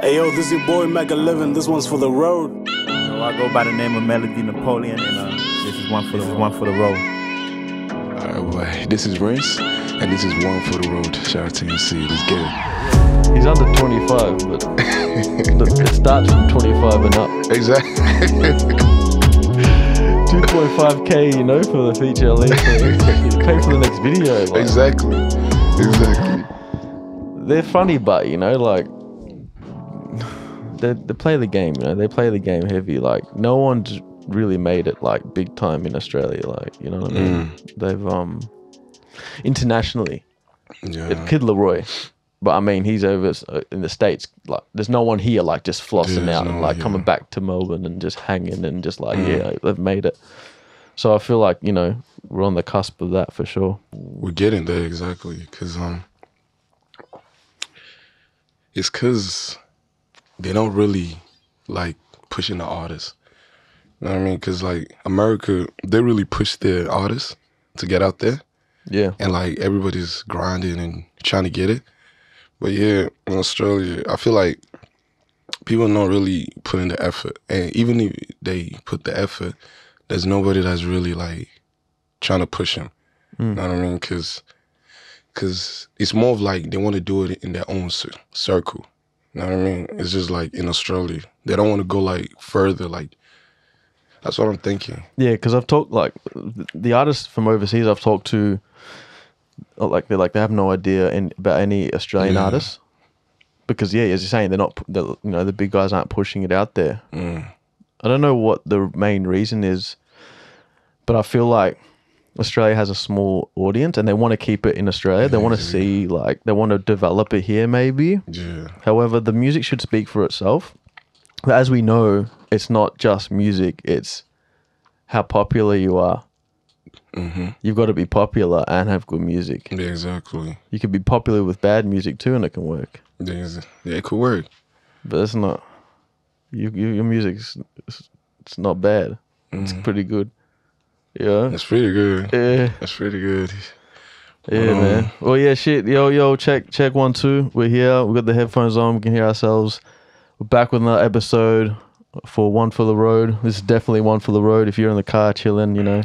Hey yo, this is your boy Mac 11. This one's for the road. Yo, I go by the name of Melody Napoleon, and this is one for the road. Alright, boy. This is Rins, and this is One for the Road. Shout out to MC. Let's get it. He's under 25, but it starts from 25 and up. Exactly. 2.5k, you know, for the feature length. Pay for the next video. Like. Exactly. They're funny, but you know, like they play the game. You know, they play the game heavy. Like no one's really made it like big time in Australia. Like you know what I mean? They've internationally. Yeah. Kid Leroy. But I mean, he's over in the States. Like, there's no one here like just flossing out and like coming back to Melbourne and just hanging and just like yeah, they've made it. So I feel like you know we're on the cusp of that for sure. We're getting there exactly because it's because they don't really like pushing the artists. You know what I mean? Because like America, they really push their artists to get out there. Yeah. And like everybody's grinding and trying to get it. But yeah, in Australia, I feel like people don't really put in the effort. And even if they put the effort, there's nobody that's really like trying to push them. You know what I mean? Because it's more of like they want to do it in their own circle. You know what I mean? It's just like in Australia. They don't want to go like further. Like, that's what I'm thinking. Yeah, because I've talked like the artists from overseas I've talked to, like they have no idea about any Australian artists, because yeah, as you're saying, the big guys aren't pushing it out there. I don't know what the main reason is, but I feel like Australia has a small audience and they want to keep it in Australia. They want to see they want to develop it here maybe. Yeah. However, the music should speak for itself. But as we know, it's not just music; it's how popular you are. You've got to be popular and have good music. Yeah, exactly. You could be popular with bad music too, and it can work. Yeah, it could work. But it's not. Your music's it's not bad. It's pretty good. Yeah, That's pretty good. Yeah, That's pretty good. yeah, man. Well, yeah, shit. Yo, check 1 2. We're here. We got the headphones on. We can hear ourselves. We're back with another episode for One for the Road. This is definitely One for the Road. If you're in the car chilling, you know.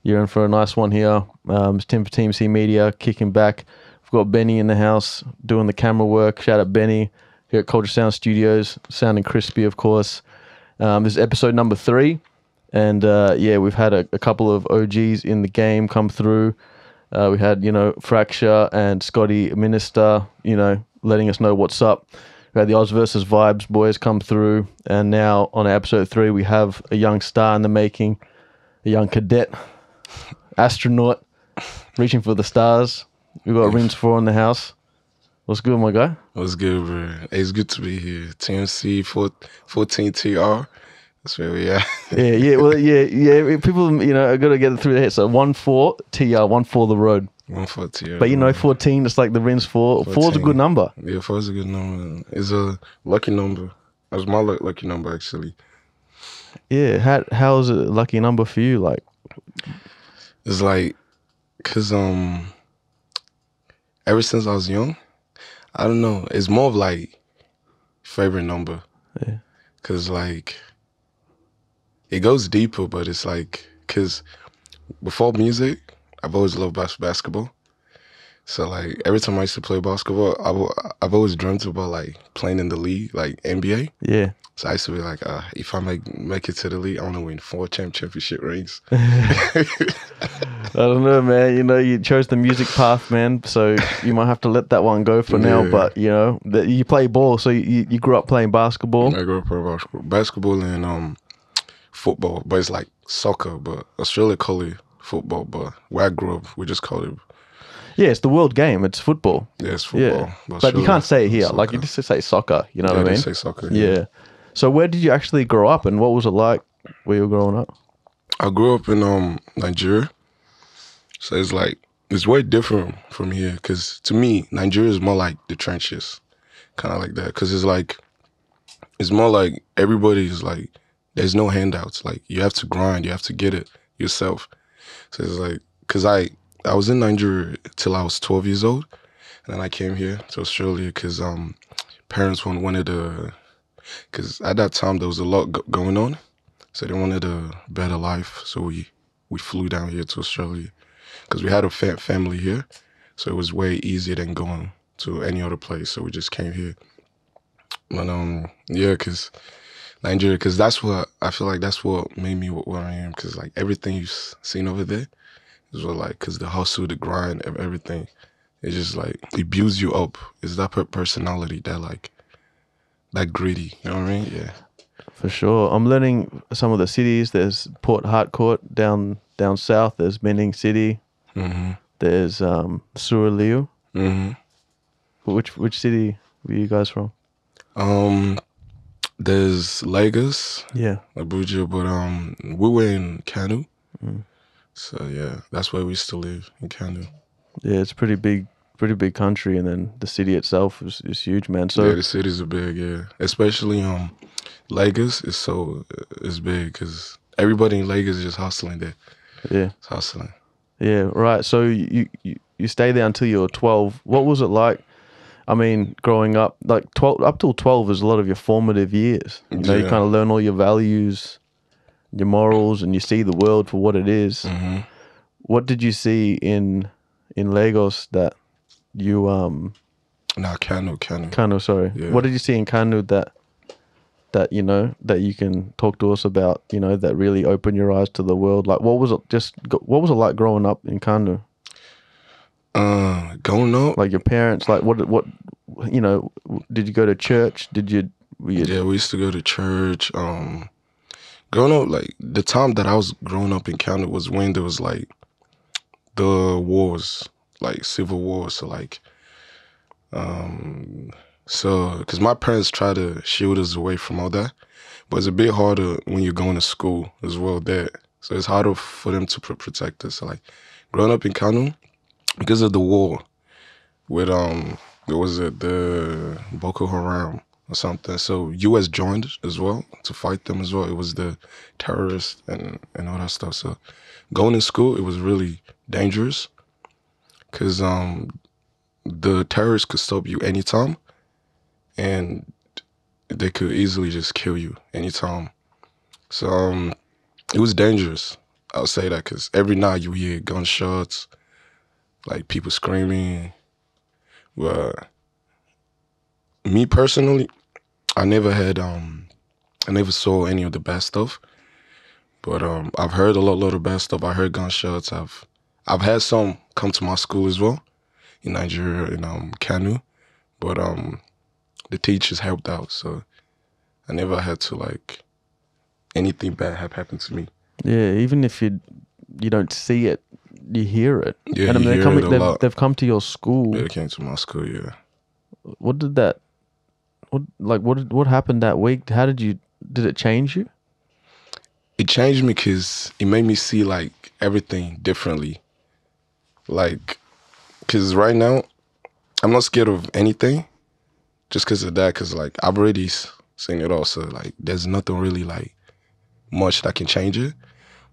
You're in for a nice one here. It's Tim for Team C Media, kicking back. We've got Benny in the house doing the camera work. Shout out Benny here at Culture Sound Studios, sounding crispy, of course. This is episode number 3. And yeah, we've had a couple of OGs in the game come through. We had, you know, Fracture and Scotty Minister, you know, letting us know what's up. We had the Oz versus Vibes boys come through. And now on episode 3, we have a young star in the making, a young cadet, astronaut, reaching for the stars. We got Rins4 in the house. What's good, my guy? What's good, bro? Hey, it's good to be here. TMC 14TR. That's where we are. Yeah. People, you know, are gonna get it through their head. So 14TR, 1 for the road. 140. But you know, 14, it's like the Rins4. 4's a good number. Yeah, 4 is a good number. It's a lucky number. That's my lucky number, actually. Yeah. How is it a lucky number for you? Like, it's like, cause ever since I was young, I don't know. It's more of like favorite number. Yeah. Cause like it goes deeper, but it's like, cause before music, I've always loved basketball. So like every time I used to play basketball, I've always dreamt about like playing in the league, like NBA. Yeah. So I used to be like, if I make it to the league, I want to win 4 championship rings. I don't know, man. You know, you chose the music path, man. So you might have to let that one go for now. But you know, you play ball, so you grew up playing basketball. I grew up playing basketball and football, but it's like soccer. But Australia call it football, but where I grew up, we just call it. Yeah, it's the world game. It's football. Yeah, it's football. Yeah. But you can't say it here. Soccer. Like you just say soccer. You know what I mean? Say soccer. Yeah. So where did you actually grow up, and what was it like where you were growing up? I grew up in Nigeria. So it's like, it's way different from here, because to me, Nigeria is more like the trenches, kind of like that. Because it's like, it's more like everybody is like, there's no handouts. Like you have to grind, you have to get it yourself. So it's like, because I was in Nigeria till I was 12 years old, and then I came here to Australia because parents wanted to, because at that time there was a lot going on, so they wanted a better life. So we flew down here to Australia because we had a family here, so it was way easier than going to any other place. So we just came here. But yeah, because Nigeria, because that's what I feel like that's what made me what I am. Because like everything you've seen over there is what like, because the hustle, the grind, everything, it's just like it builds you up. It's that personality that like that greedy. You know what I mean? Yeah. For sure. I'm learning some of the cities. There's Port Harcourt down south. There's Mening City. Mm-hmm. There's Suraliu. Mm-hmm. Which city were you guys from? There's Lagos, Yeah. Abuja, but we were in Kano. So yeah, that's where we still live, in Kano. Yeah, it's pretty big country, and then the city itself is huge, man. So yeah, the cities are big, yeah. Especially Lagos is big because everybody in Lagos is just hustling there. Yeah. It's hustling. Yeah, right. So you stay there until you're 12. What was it like? I mean, growing up, like 12 up till 12 is a lot of your formative years. You know, you kind of learn all your values, your morals, and you see the world for what it is. Mm-hmm. What did you see in Lagos that you Kano, sorry. Yeah. What did you see in Kano that you know that you can talk to us about, you know, that really opened your eyes to the world? Like what was it like growing up in Kano? Going up, like your parents, like what you know, did you go to church? Yeah, we used to go to church. Growing up, like the time that I was growing up in Canada was when there was like the wars, like civil wars. So like, because my parents try to shield us away from all that, but it's a bit harder when you're going to school as well there. So it's harder for them to protect us. So like, growing up in Kano, because of the war with the Boko Haram or something. So U.S. joined as well to fight them as well. It was the terrorists and all that stuff. So going to school, it was really dangerous because the terrorists could stop you anytime and they could easily just kill you anytime. So it was dangerous. I'll say that because every night you hear gunshots, like people screaming. But me personally, I never saw any of the bad stuff. But I've heard a lot of bad stuff. I heard gunshots. I've had some come to my school as well in Nigeria, in Kano. But the teachers helped out, so I never had to like anything bad have happened to me. Yeah, even if you don't see it, you hear it. Yeah, and I mean, you hear it a lot. They've come to your school. Yeah, they came to my school. Yeah. What happened that week? How did it change you? It changed me because it made me see like everything differently. Like, because right now I'm not scared of anything, just because of that. Because like I've already seen it all, so like there's nothing really like much that can change it.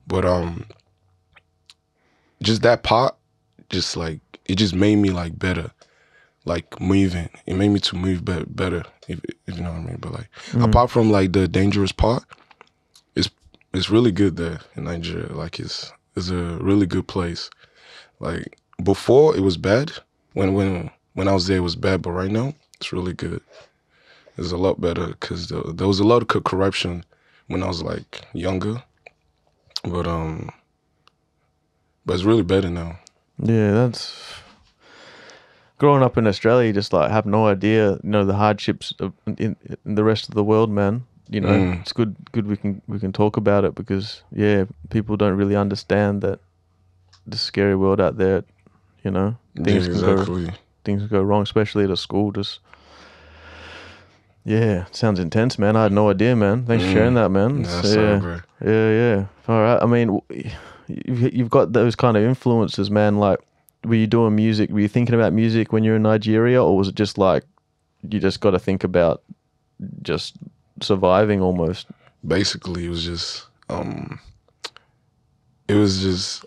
But just that part, just like it just made me like better, like moving. It made me to move better, if you know what I mean. But like apart from like the dangerous part, it's really good there in Nigeria. Like it's a really good place. Like before it was bad. When I was there it was bad, but right now it's really good. It's a lot better because there was a lot of corruption when I was like younger. But it's really better now. Yeah, that's growing up in Australia. You just like have no idea, you know, the hardships in the rest of the world, man. You know, it's good we can talk about it because yeah, people don't really understand that the scary world out there. You know, things can go wrong, especially at a school. Just yeah, it sounds intense, man. I had no idea, man. Thanks for sharing that, man. Yeah, sorry, bro. Yeah. All right. I mean, you've got those kind of influences, man. Like, were you doing music? Were you thinking about music when you're in Nigeria, or was it just like you just got to think about just surviving almost? Basically, it was just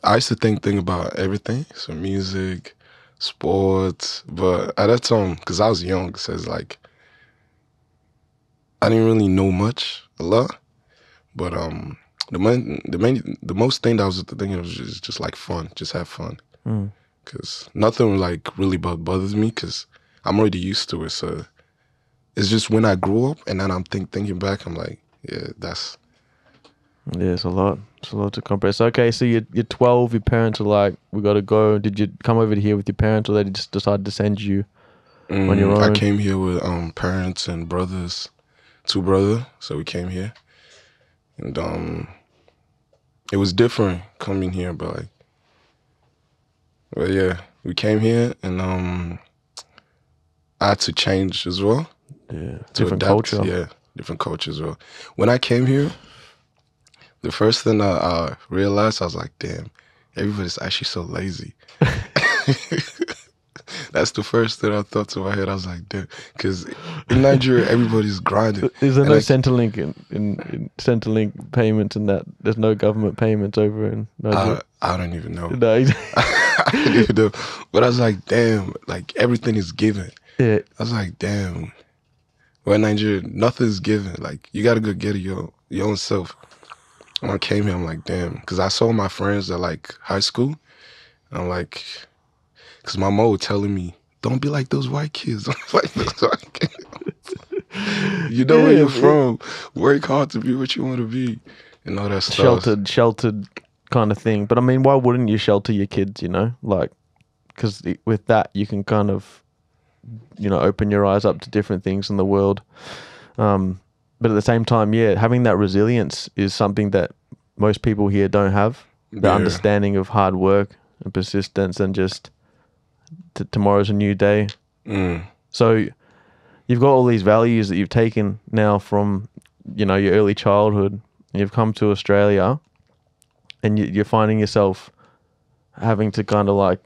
I used to think about everything, so music, sports, but at that time, because I was young, so it's like I didn't really know a lot, but the most thing that I was thinking was just like fun, just have fun, because nothing like really bothers me, because I'm already used to it. So it's just when I grew up and then I'm thinking back, I'm like, yeah, it's a lot. It's a lot to compress. Okay, so you're 12. Your parents are like, we got to go. Did you come over here with your parents, or they just decided to send you on your own? I came here with parents and brothers, 2 brothers. So we came here, and it was different coming here, but yeah, we came here, and I had to change as well. Yeah, to different adapt. culture. Yeah, different culture as well. When I came here, the first thing I realized, I was like, damn, everybody's actually so lazy. That's the first thing I thought to my head. I was like, damn, because in Nigeria, everybody's grinding. Is there no Centrelink in Centrelink payments and that? There's no government payments over in Nigeria? I don't even know. No. I don't even know. But I was like, damn, like everything is given. Yeah. I was like, damn. Well, in Nigeria, nothing's given. Like, you got to go get it your own self. When I came here, I'm like, damn. Because I saw my friends at, like, high school. And I'm like, because my mom was telling me, don't be like those white kids. Don't be like those white kids. You know where you're from. Work hard to be what you want to be. And all that stuff. Sheltered kind of thing. But, I mean, why wouldn't you shelter your kids, you know? Like, because with that, you can kind of, you know, open your eyes up to different things in the world. But at the same time, yeah, having that resilience is something that most people here don't have. The understanding of hard work and persistence and just tomorrow's a new day. So you've got all these values that you've taken now from, you know, your early childhood, and you've come to Australia, and you're finding yourself having to kind of like,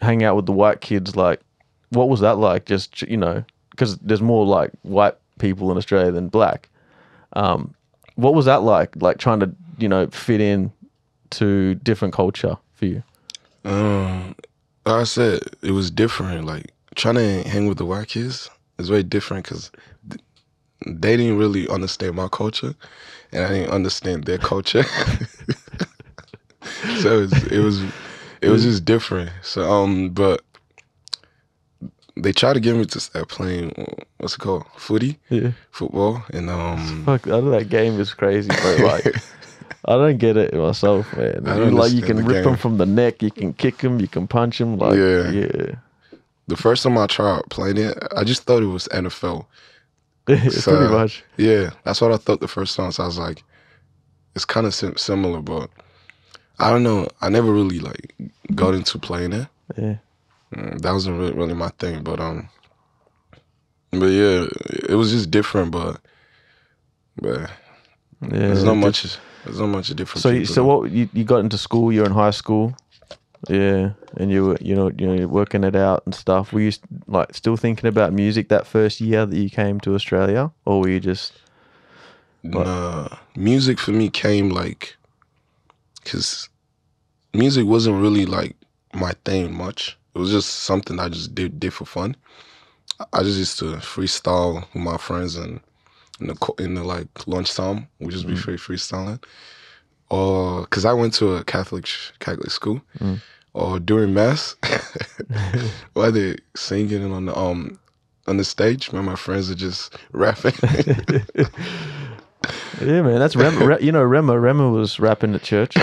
hang out with the white kids. Like, what was that like? Just, you know, because there's more like white people in Australia than black. What was that like trying to, you know, fit in to different culture for you? Like I said, it was different. Like, trying to hang with the white kids is very different because they didn't really understand my culture, and I didn't understand their culture. So it was just different. So but they tried to get me to start playing, what's it called, football, and fuck, that game is crazy, bro. Like, I don't get it myself, man. You can rip them from the neck, you can kick them, you can punch them. Like, yeah. The first time I tried playing it, I just thought it was NFL. So, pretty much. Yeah, that's what I thought the first time. So I was like, it's kind of similar, but I don't know. I never really like got into playing it. Yeah. That wasn't really my thing, but yeah, it was just different, but there's not much different. So what you got into school? You're in high school, yeah, and you were you're working it out and stuff. Were you like still thinking about music that first year that you came to Australia, or were you just? Nah, music for me came like, cause music wasn't really like my thing much. It was just something I just did for fun. I just used to freestyle with my friends, and in the like lunchtime, we just be freestyling. Or because I went to a Catholic school, or during mass, while they singing on the stage, my friends are just rapping. Yeah, man, that's Rema. You know, Rema was rapping at church.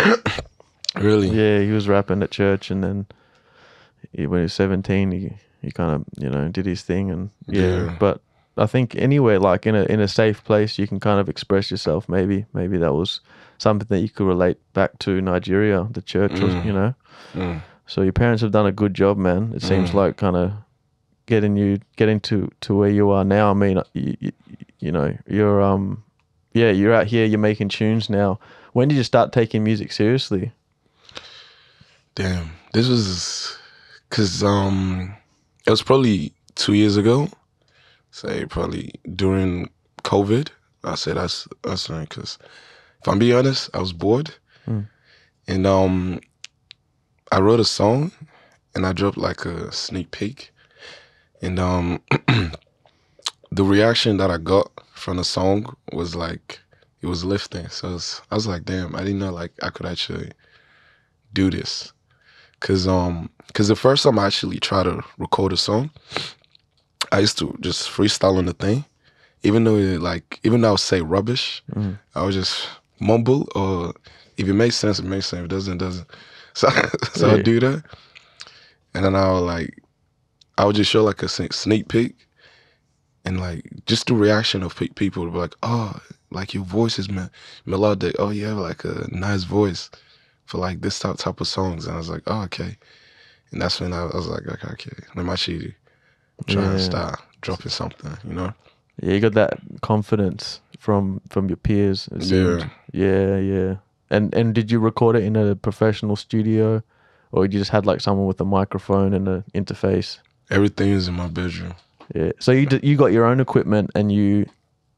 Really? Yeah, he was rapping at church, and then when he was 17, he kind of, you know, did his thing, and But I think anywhere like in a safe place, you can kind of express yourself. Maybe that was something that you could relate back to Nigeria, the church, you know. So your parents have done a good job, man. It seems like kind of getting to where you are now. I mean, you know, you're out here, you're making tunes now. When did you start taking music seriously? Damn, this was because it was probably 2 years ago. Say probably during COVID. I said that's right, because if I'm being honest, I was bored, and I wrote a song, and I dropped like a sneak peek, and the reaction that I got from the song was like, it was lifting. So I was like, damn, I didn't know like I could actually do this. Cause the first time I actually tried to record a song, I used to just freestyle on the thing. Even though I would say rubbish, I would just mumble, or if it makes sense, it makes sense. If it doesn't, it doesn't. So I'd do that. And then I would just show like a sneak peek, and like just the reaction of people would be like, oh, like your voice is melodic. Oh, you have like a nice voice for like this type of songs. And I was like, oh, okay. And that's when I was like, okay, let me actually try and start dropping something, you know? Yeah, you got that confidence from your peers. It seemed. Yeah. And did you record it in a professional studio, or you just had like someone with a microphone and an interface? Everything is in my bedroom. Yeah. So you got your own equipment, and you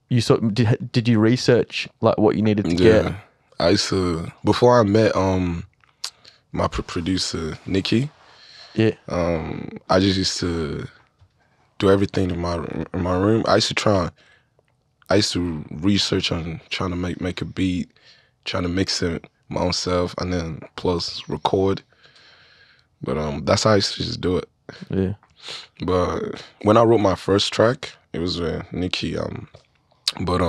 did you research like what you needed to get? I used to, before I met my producer Nikki. Yeah. I just used to do everything in my room. I used to research on trying to make a beat, trying to mix it my own self, and then plus record. But that's how I used to just do it. Yeah. But when I wrote my first track, it was with Nikki. But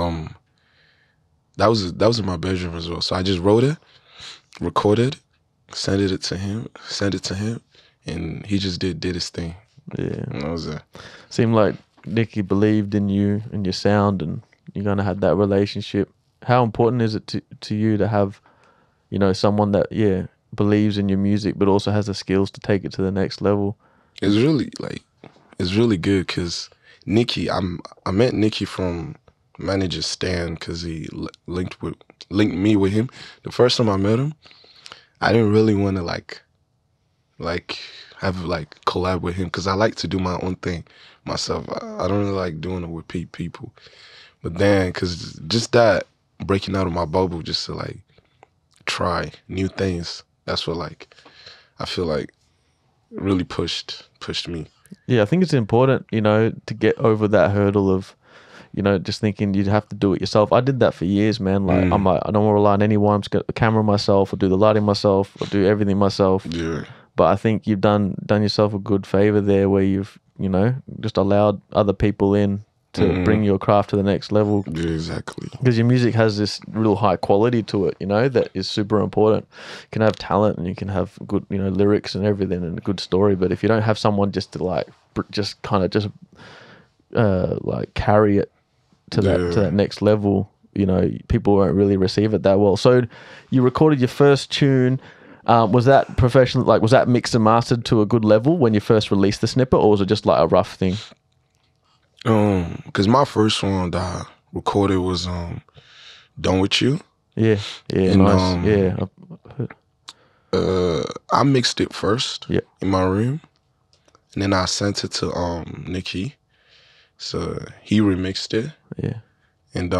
that was in my bedroom as well. So I just wrote it, recorded, sent it to him, and he just did his thing. Yeah. And that was it. Seemed like Nikki believed in you and your sound, and you kind of had that relationship. How important is it to you to have, you know, someone that believes in your music but also has the skills to take it to the next level? It's really good because Nikki, I met Nikki from manager Stan because he linked me with him. The first time I met him, I didn't really want to like have like collab with him because I like to do my own thing myself. I don't really like doing it with people. But then, because just that breaking out of my bubble, just to like try new things, that's what like I feel like really pushed me. Yeah, I think it's important, you know, to get over that hurdle of, you know, just thinking you'd have to do it yourself. I did that for years, man. Like I'm like, I don't want to rely on anyone. I'm just gonna camera myself, or do the lighting myself, or do everything myself. Yeah. But I think you've done yourself a good favor there, where you've, you know, just allowed other people in to bring your craft to the next level. Yeah, exactly. Because your music has this real high quality to it, you know, that is super important. You can have talent and you can have good, you know, lyrics and everything and a good story. But if you don't have someone just to like, just kind of like carry it to that next level, you know, people won't really receive it that well. So you recorded your first tune. Was that professional? Like, was that mixed and mastered to a good level when you first released the snippet, or was it just like a rough thing? Because my first one that I recorded was "Done With You." Yeah, and, nice. I mixed it first in my room, and then I sent it to Nikki, so he remixed it. Yeah, and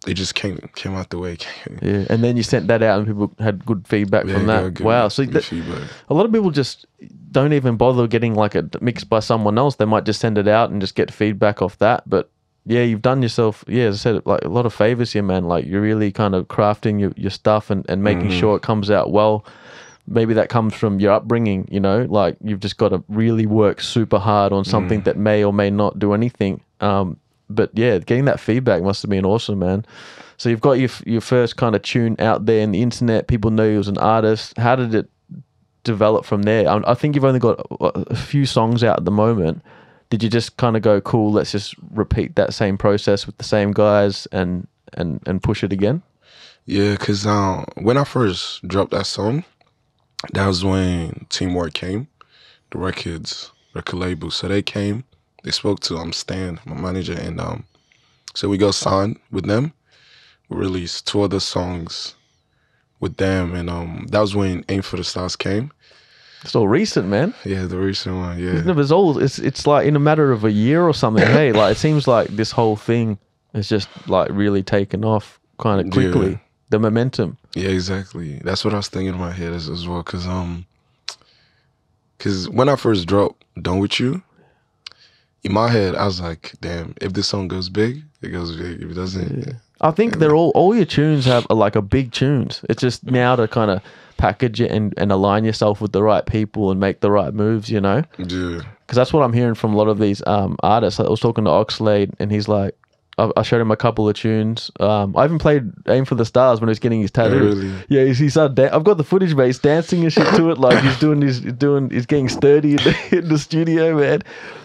it just came out the way it came. Yeah, and then you sent that out, and people had good feedback from that. Wow, so a lot of people just don't even bother getting like a mix by someone else. They might just send it out and just get feedback off that. But yeah, you've done yourself, as I said, like a lot of favors here, man. Like you're really kind of crafting your stuff and making sure it comes out well. Maybe that comes from your upbringing, you know, like you've just got to really work super hard on something that may or may not do anything. But yeah, getting that feedback must have been awesome, man. So you've got your first kind of tune out there in the internet. People know you as an artist. How did it develop from there? I think you've only got a few songs out at the moment. Did you just kind of go, cool, let's just repeat that same process with the same guys and push it again? Yeah, because when I first dropped that song, that was when Teamwork came, the record label. So they came. They spoke to Stan, my manager, and so we got signed with them. We released 2 other songs with them, and that was when Aim for the Stars came. It's all recent, man. Yeah, the recent one, yeah. It's like in a matter of a year or something. Hey, like it seems like this whole thing has just like really taken off kind of quickly. Yeah. The momentum. Yeah, exactly. That's what I was thinking in my head as well, because when I first dropped Done With You, in my head, I was like, damn, if this song goes big, it goes big. If it doesn't, I think they're all your tunes are like a big tunes. It's just now to kind of package it and align yourself with the right people and make the right moves, you know? yeah, Because that's what I'm hearing from a lot of these artists. I was talking to Oxlade, and he's like, I showed him a couple of tunes. I even played Aim for the Stars when he was getting his tattoo. really? Yeah, he started. I've got the footage, mate. He's dancing and shit to it, like he's getting sturdy in the studio, man.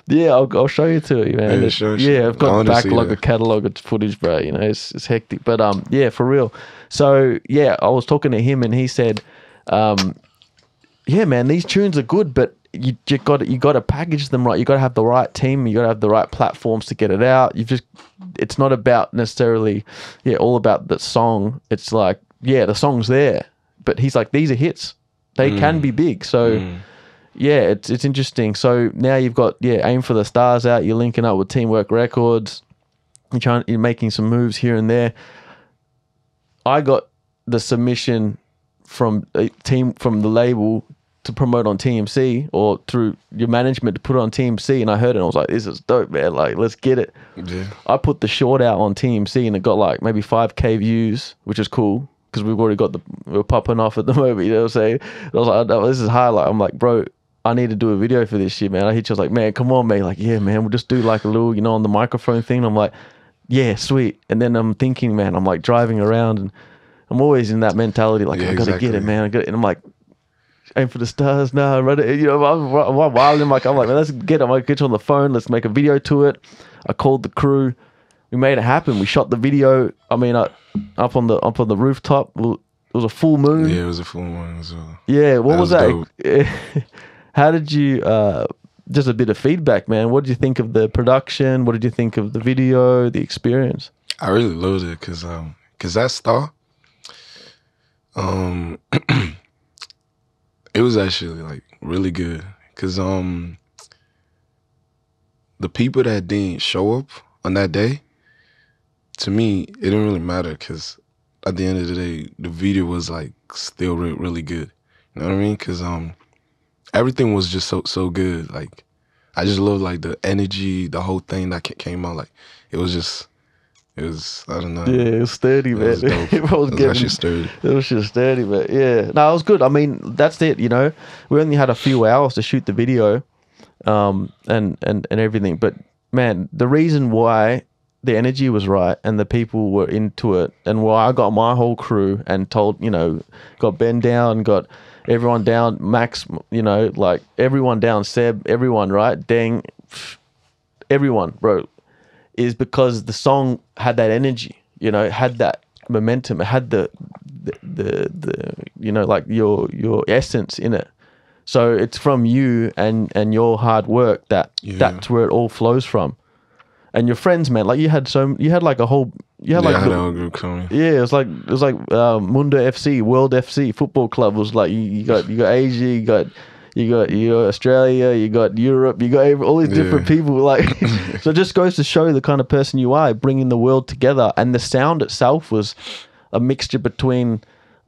Yeah, I'll show you to you, man. Yeah, sure. I've got a backlog that. of catalog of footage, bro. You know, it's hectic, but yeah, for real. So yeah, I was talking to him, and he said, yeah, man, these tunes are good, but you got to package them right. You got to have the right team. You got to have the right platforms to get it out. It's not about necessarily, all about the song. It's like, the song's there, but he's like, these are hits. They can be big. So yeah, it's interesting. So now you've got Aim for the Stars out. You're linking up with Teamwork Records. You're making some moves here and there. I got the submission from the label to promote on TMC, or through your management to put it on TMC, and I heard it and I was like, this is dope, man, like, let's get it. Yeah. I put the short out on TMC and it got like maybe 5K views, which is cool because we've already got we're popping off at the moment, you know what I'm saying? I was like, oh, this is highlight. I'm like, bro, I need to do a video for this shit, man. I hit you, I was like, man, come on, man. Like, yeah, man, we'll just do like a little, on the microphone thing. And I'm like, yeah, sweet. And then I'm thinking, man, I'm like driving around and I'm always in that mentality, like, I gotta get it, man. I got it. And I'm like, Aim for the Stars, nah, right? I'm wild. I'm like, man, let's get it. I'm like, get you on the phone. Let's make a video to it. I called the crew. We made it happen. We shot the video. I mean, up on the rooftop. It was a full moon. Yeah, it was a full moon as well. Yeah, what was that? Dope. How did you? Just a bit of feedback, man. What did you think of the production? What did you think of the video, the experience? I really loved it because that star, it was actually like really good because the people that didn't show up on that day, to me, it didn't really matter because at the end of the day, the video was like still really good. You know what I mean? Because everything was just so good. Like, I just loved like the energy, the whole thing that came out. Like, it was, I don't know. Yeah, it was sturdy, man. Was dope. It was actually sturdy. It was just sturdy, man. Yeah. No, it was good. I mean, that's it, We only had a few hours to shoot the video and everything. But, man, the reason why the energy was right and the people were into it and why I got my whole crew and told, got Ben down, got everyone down, Max, like everyone down, Seb, everyone, right? Deng, everyone, bro, is because the song had that energy, it had that momentum, it had the like your essence in it. So it's from you and your hard work that's where it all flows from. And your friends, man, like you had like a whole, I had a whole group coming. Yeah, it was like Mundo FC, World FC Football Club. It was like you got Asia, you got Australia, you got Europe, you got all these different people. Like, so it just goes to show the kind of person you are, bringing the world together. And the sound itself was a mixture between,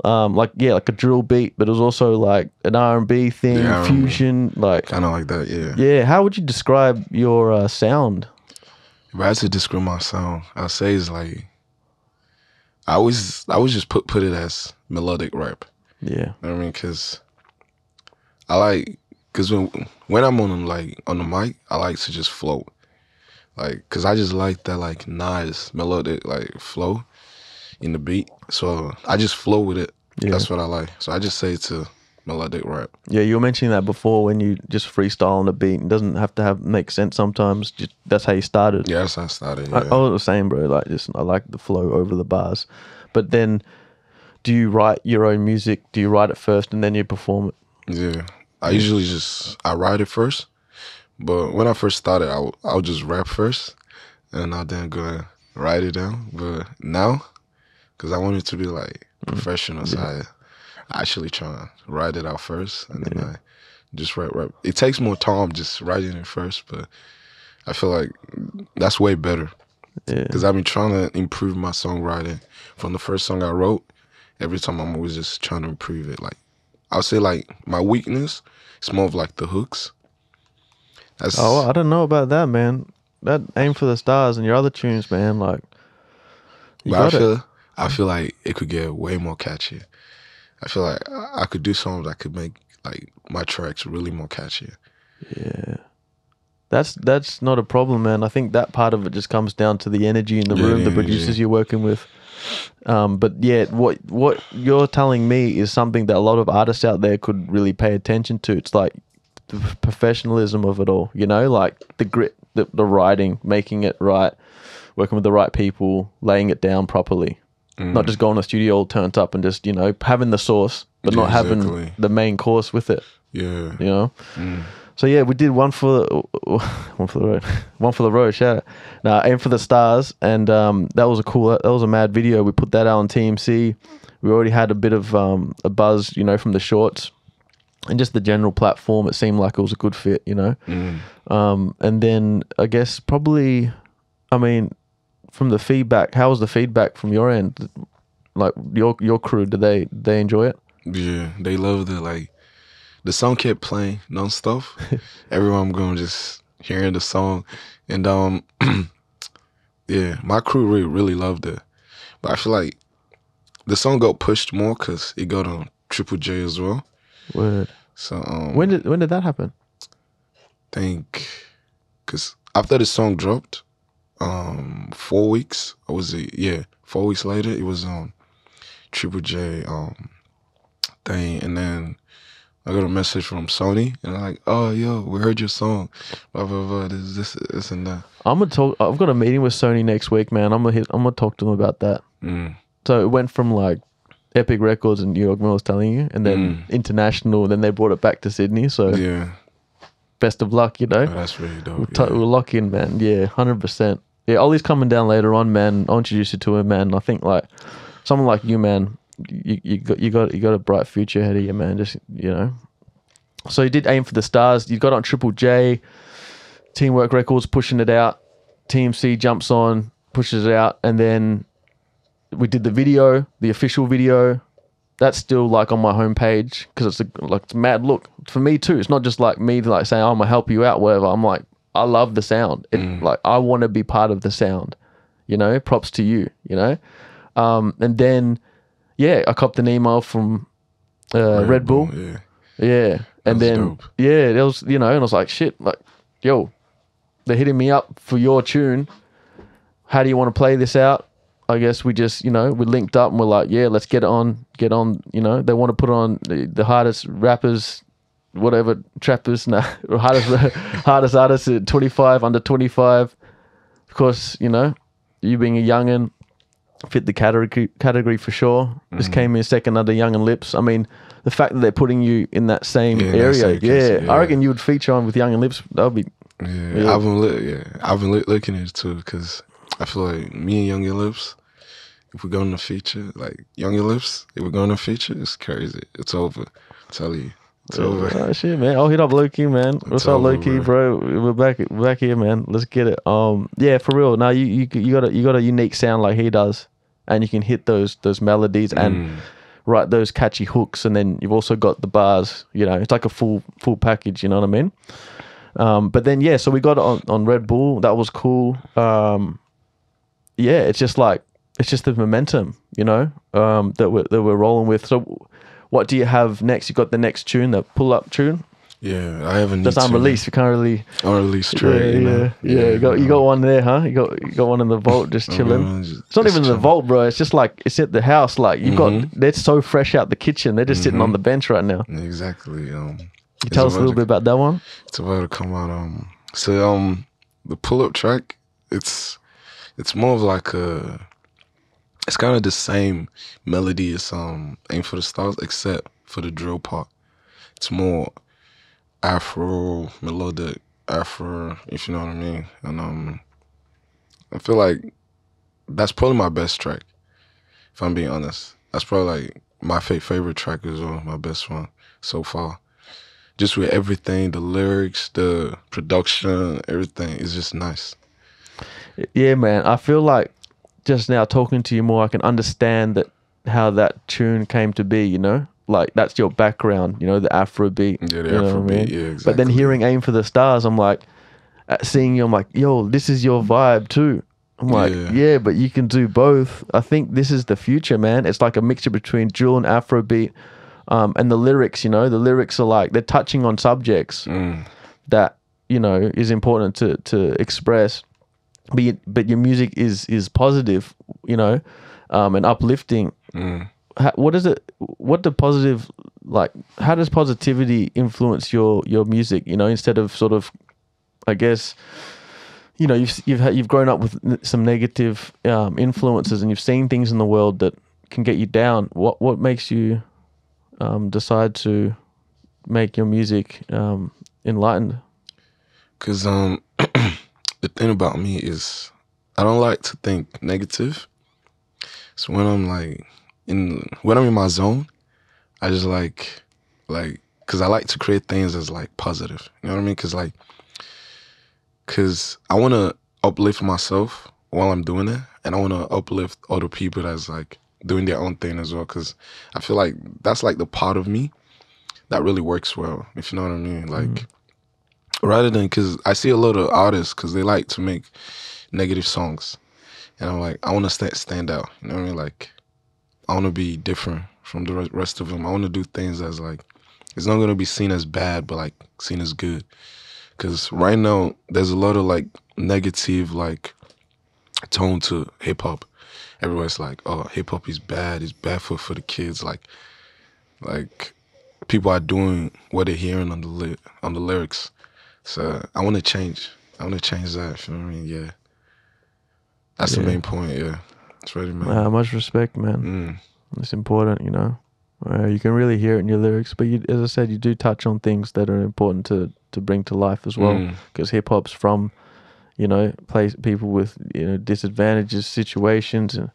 like a drill beat, but it was also like an R&B thing, fusion, like kind of like that. Yeah. Yeah. How would you describe your sound? If I had to describe my sound, I'd say it's like I always just put it as melodic rap. Yeah. You know what I mean? Because when I'm on the mic, I like to just float. Like, because I just like that like nice melodic like flow in the beat. So I just flow with it. Yeah. That's what I like. So I just say it's a melodic rap. Yeah, you were mentioning that before when you just freestyle on a beat. It doesn't have to make sense sometimes. Just, that's how you started. Yeah, that's how I started. Yeah. I was the same, bro. Like, I like the flow over the bars. But then, do you write your own music? Do you write it first and then you perform it? Yeah, I usually I write it first. But when I first started, I'll just rap first, and I'll then go and write it down. But now, because I want it to be like professional, so I actually try and write it out first, and then I just rap. It takes more time just writing it first, but I feel like that's way better. Because I've been trying to improve my songwriting from the first song I wrote. Every time I'm always just trying to improve it. Like, I'll say like my weakness is more of like the hooks. That's Oh, I don't know about that, man. That Aim for the Stars and your other tunes, man. Like, you but got it. I feel like it could get way more catchy. I feel like I could do songs that could make like my tracks really more catchy. Yeah. That's not a problem, man. I think that part of it just comes down to the energy in the room, the producers you're working with. But yeah, what you're telling me is something that a lot of artists out there could really pay attention to. It's like the professionalism of it all, you know, like the grit, the writing, making it right, working with the right people, laying it down properly. Not just going to the studio all turned up and just, you know, having the sauce, but not having the main course with it. Yeah. You know? So yeah, we did one for the road. One for the road, shout out. Now, Aim for the Stars, and that was a mad video. We put that out on TMC. We already had a bit of a buzz, you know, from the shorts. And just the general platform, it seemed like it was a good fit, you know? And then I guess probably, I mean, from the feedback, how was the feedback from your end? Like your crew, did they enjoy it? Yeah, they loved it. Like the song kept playing non-stop. Everyone going just hearing the song, and yeah, my crew really loved it. But I feel like the song got pushed more because it got on Triple J as well. Word. So when did that happen? Think because after the song dropped, 4 weeks, or was it? Yeah, 4 weeks later, it was on Triple J thing, and then I got a message from Sony, and they're like, "Oh, yo, we heard your song, blah blah blah, this and that." I'm gonna talk. I've got a meeting with Sony next week, man. I'm gonna talk to them about that. So it went from like Epic Records in New York, I was telling you, and then international, and then they brought it back to Sydney. So yeah, best of luck, you know. Oh, that's really dope. We'll lock in, man. Yeah, 100%. Yeah, Ollie's coming down later on, man. I'll introduce you to him, man. I think like someone like you, man. You got a bright future ahead of you, man. Just, you know. So you did Aim for the Stars. You got on Triple J, Teamwork Records pushing it out. TMC jumps on, pushes it out, and then we did the video, the official video. That's still like on my homepage because it's a mad look for me too. It's not just like me like saying, "Oh, I'm gonna help you out," whatever. I'm like, I love the sound. Like I want to be part of the sound. You know, props to you. You know, and then yeah, I copped an email from Red Bull. Yeah, and then dope. Yeah, it was, you know, and I was like, shit, like, yo, they're hitting me up for your tune. How do you want to play this out? I guess we just, you know, we linked up and we're like, yeah, let's get on, you know. They want to put on the hardest rappers, whatever, trappers, hardest artists at 25, under 25. Of course, you know, you being a youngin', fit the category for sure. Just came in second under Young and Lips. I mean, the fact that they're putting you in that same area, I reckon you would feature on with Young and Lips. That would be... Yeah. I've been looking at it too, because I feel like me and Young and Lips, if we're going to feature, like Young and Lips, if we're going to feature, it's crazy. It's over. I tell you. It's over. Oh shit, man. I'll hit up Loki, man. What's up, Loki, bro? We're back here, man. Let's get it. Yeah, for real. Now you got a unique sound like he does, and you can hit those melodies and write those catchy hooks, and then you've also got the bars. You know, it's like a full package. You know what I mean? But then yeah, so we got it on Red Bull. That was cool. Yeah, it's just the momentum, you know, that we're rolling with. So, what do you have next? You got the next tune, the pull up tune. Yeah, I have a new that's unreleased. You can't really unreleased straight. Yeah. You got one there, huh? You got one in the vault, just chilling. It's not even in the vault, bro. It's just like it's at the house. Like you got, they're so fresh out the kitchen. They're just sitting on the bench right now. Exactly. You tell us a little bit about that one. It's about to come out. So the pull up track, it's more of like a. It's kind of the same melody as Aim for the Stars, except for the drill part. It's more afro, melodic, afro, if you know what I mean. And I feel like that's probably my best track, if I'm being honest. That's probably like my favorite track as well, my best one so far. Just with everything, the lyrics, the production, everything is just nice. Yeah, man. I feel like just now talking to you more, I can understand how that tune came to be, you know? like that's your background, you know, the afro beat. Yeah, the you know Afro what I mean? beat, yeah, exactly. But then hearing Aim for the Stars, I'm like, seeing you, I'm like, yo, this is your vibe too. I'm like, yeah, but you can do both. I think this is the future, man. It's like a mixture between drill and afro beat. And the lyrics, you know, the lyrics are like, they're touching on subjects that, you know, is important to express. But your music is positive, you know, and uplifting. What do positive, like, how does positivity influence your music, you know, instead of sort of, I guess, you know, you've grown up with some negative influences, and you've seen things in the world that can get you down. What makes you decide to make your music enlightened? Because the thing about me is I don't like to think negative. So when I'm like when I'm in my zone, I just like because I like to create things as like positive. You know what I mean? Because I want to uplift myself while I'm doing it, and I want to uplift other people that's like doing their own thing as well. Because I feel like that's like the part of me that really works well, if you know what I mean. Like rather than, because I see a lot of artists because they like to make negative songs, and I'm like, I want to stand out. You know what I mean? Like I want to be different from the rest of them. I want to do things that's like, it's not going to be seen as bad, but like seen as good. Because right now, there's a lot of like negative like tone to hip hop. Everyone's like, oh, hip hop is bad. It's bad for the kids. Like people are doing what they're hearing on the lyrics. So I want to change. I want to change that. You know what I mean? Yeah. That's the main point. Yeah. It's really man. Much respect, man. It's important, you know. You can really hear it in your lyrics, but you, as I said, you do touch on things that are important to bring to life as well. Because hip hop's from, you know, people with, you know, disadvantages, situations, and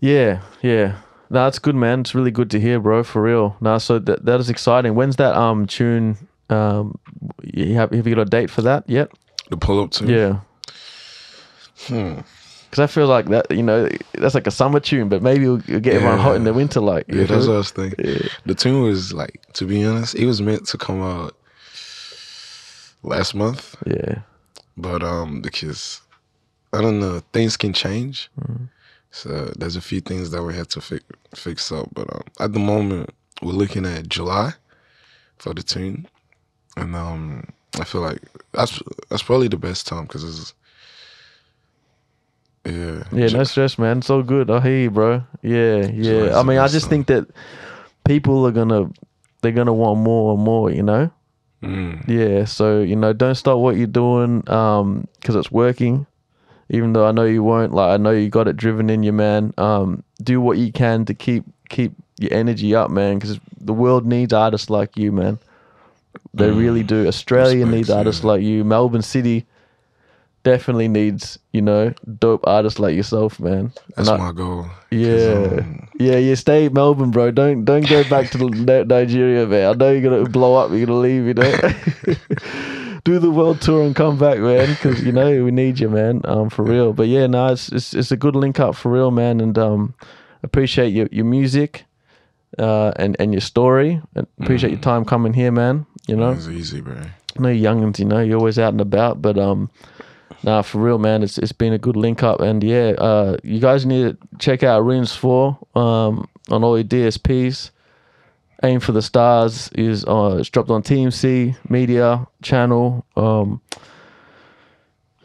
yeah. No, that's good, man. It's really good to hear, bro. For real. No, so that is exciting. When's that tune? Have you got a date for that yet? The pull up tune. Yeah. Because I feel like that, you know, that's like a summer tune, but maybe you'll get everyone hot in the winter. Like, yeah, that's what I was thinking. Yeah. The tune was like, to be honest, it was meant to come out last month. Yeah. But because I don't know, things can change. So there's a few things that we had to fix up. But at the moment, we're looking at July for the tune, and I feel like that's probably the best time because it's. Yeah. No stress, man. It's all good. I hear you, bro. Yeah. I mean, I just think that people are they're gonna want more and more, you know? Yeah, so, you know, don't stop what you're doing because it's working. Even though I know you won't, like, I know you got it driven in you, man. Do what you can to keep your energy up, man, because the world needs artists like you, man. They really do. Australia needs artists like you. Melbourne City definitely needs, you know, dope artists like yourself, man. That's my goal. Yeah. Stay in Melbourne, bro. Don't go back to Nigeria, man. I know you're gonna blow up. You're gonna leave, you know. Do the world tour and come back, man, because you know we need you, man. For real. But yeah, no, it's a good link up for real, man. And appreciate your music, and your story. And appreciate your time coming here, man. You know, it's easy, bro. I know you're youngins, you know, you're always out and about, but nah, for real, man, it's been a good link up, and yeah, you guys need to check out Rins4 on all your DSPs. Aim for the Stars is it's dropped on TMC Media channel.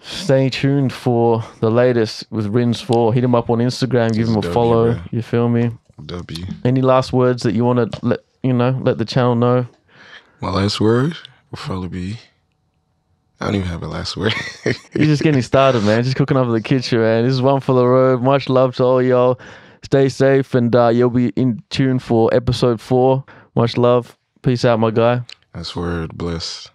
Stay tuned for the latest with Rins4. Hit him up on Instagram, give him a follow. Man. You feel me? W. Any last words that you want to let the channel know? My last word will probably be, I don't even have a last word. You're just getting started, man. Just cooking up in the kitchen, man. This is One for the Road. Much love to all y'all. Stay safe, and you'll be in tune for episode 4. Much love. Peace out, my guy. That's word. Bless.